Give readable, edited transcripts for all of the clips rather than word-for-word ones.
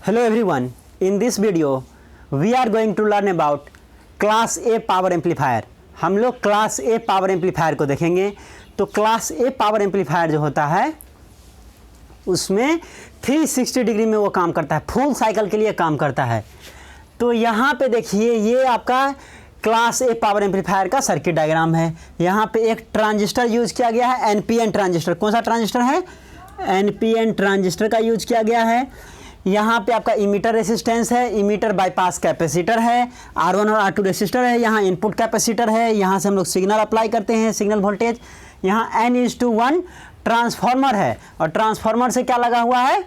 Hello everyone, in this video we are going to learn about class A power amplifier. हम लोग class A power amplifier को देखेंगे। तो class A power amplifier जो होता है उसमें 360 डिग्री में वो काम करता है, फुल साइकिल के लिए काम करता है। तो यहाँ पे देखिए ये आपका क्लास ए पावर एम्पलीफायर का सर्किट डायग्राम है। यहाँ पे एक ट्रांजिस्टर यूज किया गया है, एनपीएन ट्रांजिस्टर। कौन सा ट्रांजिस्टर है? एनपीएन ट्रांजिस्टर का यूज किया गया है। यहाँ पे आपका इमीटर रेसिस्टेंस है, इमीटर बाईपास कैपेसिटर है, R1 और R2 रेसिस्टर है, यहाँ इनपुट कैपेसिटर है, यहाँ से हम लोग सिग्नल अप्लाई करते हैं, सिग्नल वोल्टेज। यहाँ N/1 ट्रांसफार्मर है और ट्रांसफार्मर से क्या लगा हुआ है?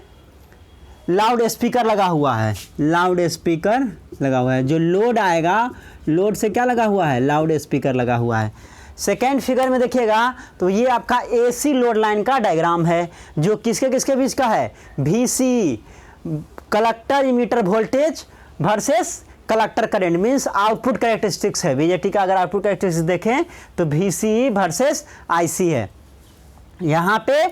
लाउड स्पीकर लगा हुआ है, लाउड स्पीकर लगा हुआ है। जो लोड आएगा, लोड से क्या लगा हुआ है? लाउड स्पीकर लगा हुआ है। सेकेंड फिगर में देखिएगा तो ये आपका AC लोड लाइन का डायग्राम है, जो किसके किसके बीच का है? VC collector emitter voltage versus collector current, means output characteristics है। बीजेटी का अगर आउटपुट कैरेक्टरिस्टिक्स देखें तो VCE वर्सेस IC है। यहाँ पे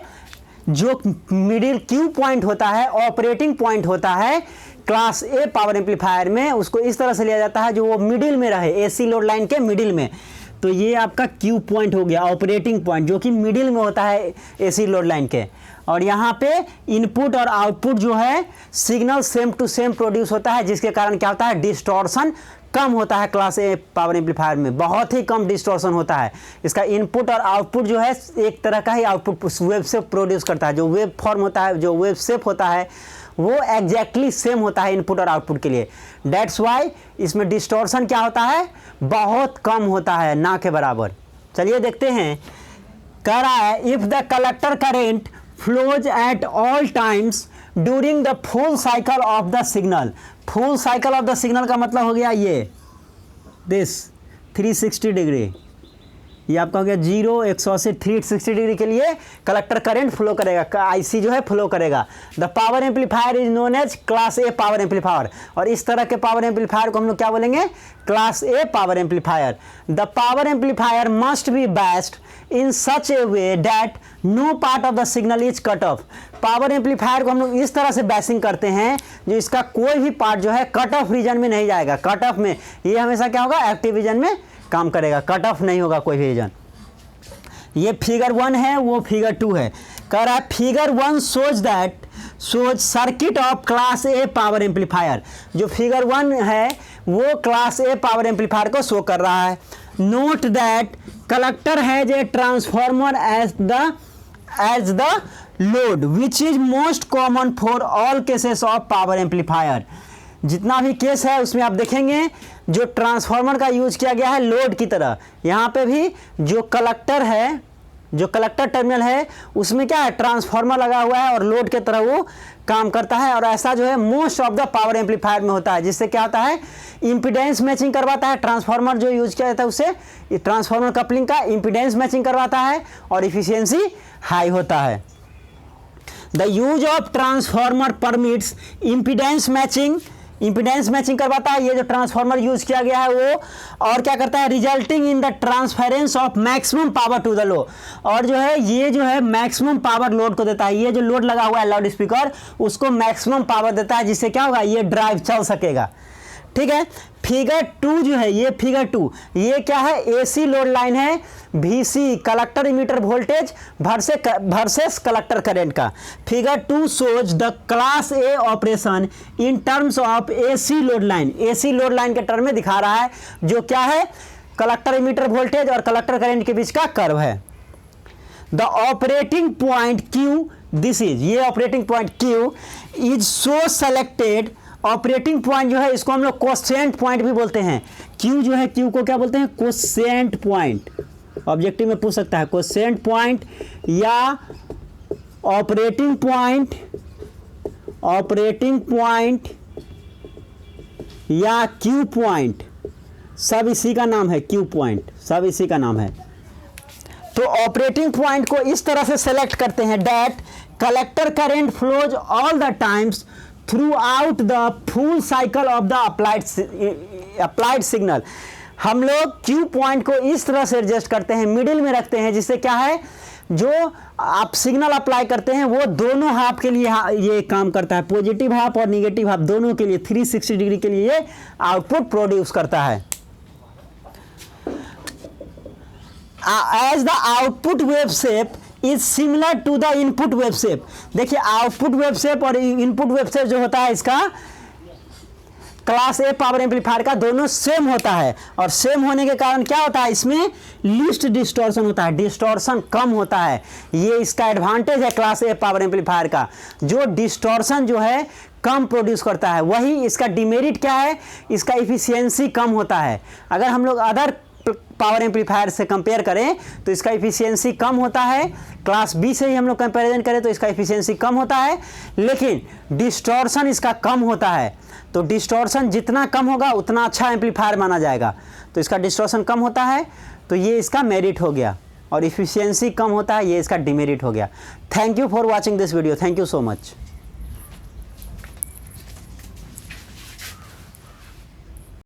जो मिडिल क्यू पॉइंट होता है, ऑपरेटिंग पॉइंट होता है क्लास ए पावर एम्पलीफायर में, उसको इस तरह से लिया जाता है जो वो मिडिल में रहे, AC लोड लाइन के मिडिल में। तो ये आपका क्यू पॉइंट हो गया, ऑपरेटिंग पॉइंट, जो कि मिडिल में होता है AC लोड लाइन के। और यहाँ पे इनपुट और आउटपुट जो है signal same to same produce होता है, जिसके कारण क्या होता है? डिस्टॉर्शन कम होता है। क्लास ए पावर एम्पलीफायर में बहुत ही कम डिस्टॉर्शन होता है। इसका इनपुट और आउटपुट जो है एक तरह का ही आउटपुट वेव शेप प्रोड्यूस करता है। जो वेव फॉर्म होता है, जो वेव शेप होता है वो एग्जैक्टली सेम होता है इनपुट और आउटपुट के लिए। डेट्स वाई इसमें डिस्टॉर्शन क्या होता है? बहुत कम होता है, ना के बराबर। चलिए देखते हैं। कह रहा है if the collector current flows at all times during the full cycle of the signal। full cycle of the signal का मतलब हो गया ये this 360 डिग्री, ये आपका हो गया 0 180 360 डिग्री के लिए कलेक्टर करंट फ्लो करेगा, IC जो है फ्लो करेगा। The power amplifier is known as class A power amplifier. और इस तरह के पावर एम्पलीफायर को हम लोग क्या बोलेंगे? Class A power amplifier. The power amplifier must be based in such a way that no part of the signal is cut off. Power amplifier को हम लोग इस तरह से बैसिंग करते हैं जो इसका कोई भी पार्ट जो है कट ऑफ रीजन में नहीं जाएगा। कट ऑफ में ये हमेशा क्या होगा? एक्टिव रीजन में काम करेगा, कट ऑफ नहीं होगा कोई भी रीजन। ये फिगर 1 है, वो फिगर 2 है। कह रहा है figure 1 shows circuit of class A power amplifier. जो फिगर 1 है वो क्लास ए पावर एम्पलीफायर को शो कर रहा है। Note that collector has a transformer as the load which is most common for all cases of power amplifier. जितना भी case है उसमें आप देखेंगे जो ट्रांसफार्मर का यूज किया गया है लोड की तरह। यहाँ पे भी जो कलेक्टर है, जो कलेक्टर टर्मिनल है उसमें क्या है? ट्रांसफार्मर लगा हुआ है और लोड के तरह वो काम करता है। और ऐसा जो है most of the power amplifier में होता है, जिससे क्या होता है? इम्पीडेंस मैचिंग करवाता है। ट्रांसफार्मर जो यूज किया जाता है उससे ट्रांसफार्मर कपलिंग का इम्पीडेंस मैचिंग करवाता है और इफिशियंसी हाई होता है। The use of transformer permits impedance matching करवाता है। ये जो ट्रांसफार्मर यूज किया गया है वो, और क्या करता है? Resulting in the transference of maximum power to the load. और जो है ये जो है मैक्सिमम पावर लोड को देता है। ये जो लोड लगा हुआ है लाउड स्पीकर उसको मैक्सिमम पावर देता है, जिससे क्या होगा? ये ड्राइव चल सकेगा। ठीक है। फिगर 2 जो है, ये फिगर 2 ये क्या है? AC लोड लाइन है, VC collector emitter voltage versus collector current का। Figure 2 shows the class A operation in terms of AC load line. AC load line के टर्म में दिखा रहा है, जो क्या है? कलेक्टर इमीटर वोल्टेज और कलेक्टर करंट के बीच का कर्व है। The operating point Q, this is, ये operating point Q is so selected. Operating point जो है इसको हम लोग कोसेंट पॉइंट भी बोलते हैं। Q जो है, Q को क्या बोलते हैं? Quotient point. ऑब्जेक्टिव में पूछ सकता है कोसेंट पॉइंट या ऑपरेटिंग पॉइंट या Q पॉइंट, सब इसी का नाम है। Q पॉइंट सब इसी का नाम है। तो ऑपरेटिंग पॉइंट को इस तरह से सेलेक्ट करते हैं that collector current flows all the times throughout the full cycle of the applied signal। हम लोग Q पॉइंट को इस तरह से एडजस्ट करते हैं, मिडिल में रखते हैं, जिससे क्या है जो आप सिग्नल अप्लाई करते हैं वो दोनों हाफ के लिए ये काम करता है, पॉजिटिव हाफ और निगेटिव हाफ दोनों के लिए 360 डिग्री के लिए ये आउटपुट प्रोड्यूस करता है। As the output wave shape is similar to the input wave shape. देखिए आउटपुट वेव शेप और इनपुट वेव शेप जो होता है इसका क्लास ए पावर एम्पलीफायर का दोनों सेम होता है, और सेम होने के कारण क्या होता है इसमें लीस्ट डिस्टॉर्शन होता है, डिस्टॉर्शन कम होता है। ये इसका एडवांटेज है क्लास ए पावर एम्पलीफायर का, जो डिस्टॉर्शन जो है कम प्रोड्यूस करता है। वही इसका डिमेरिट क्या है, इसका इफिशियंसी कम होता है। अगर हम लोग अदर पावर एम्पलीफायर से कंपेयर करें तो इसका इफिशियंसी कम होता है, क्लास बी से ही हम लोग कंपैरिजन करें तो इसका इफिशियंसी कम होता है, लेकिन डिस्टॉर्शन इसका कम होता है। तो डिस्टॉर्शन जितना कम होगा उतना अच्छा एम्पलीफायर माना जाएगा। तो इसका डिस्टॉर्शन कम होता है तो ये इसका मेरिट हो गया, और इफिशियंसी कम होता है ये इसका डिमेरिट हो गया। Thank you for watching this video, thank you so much.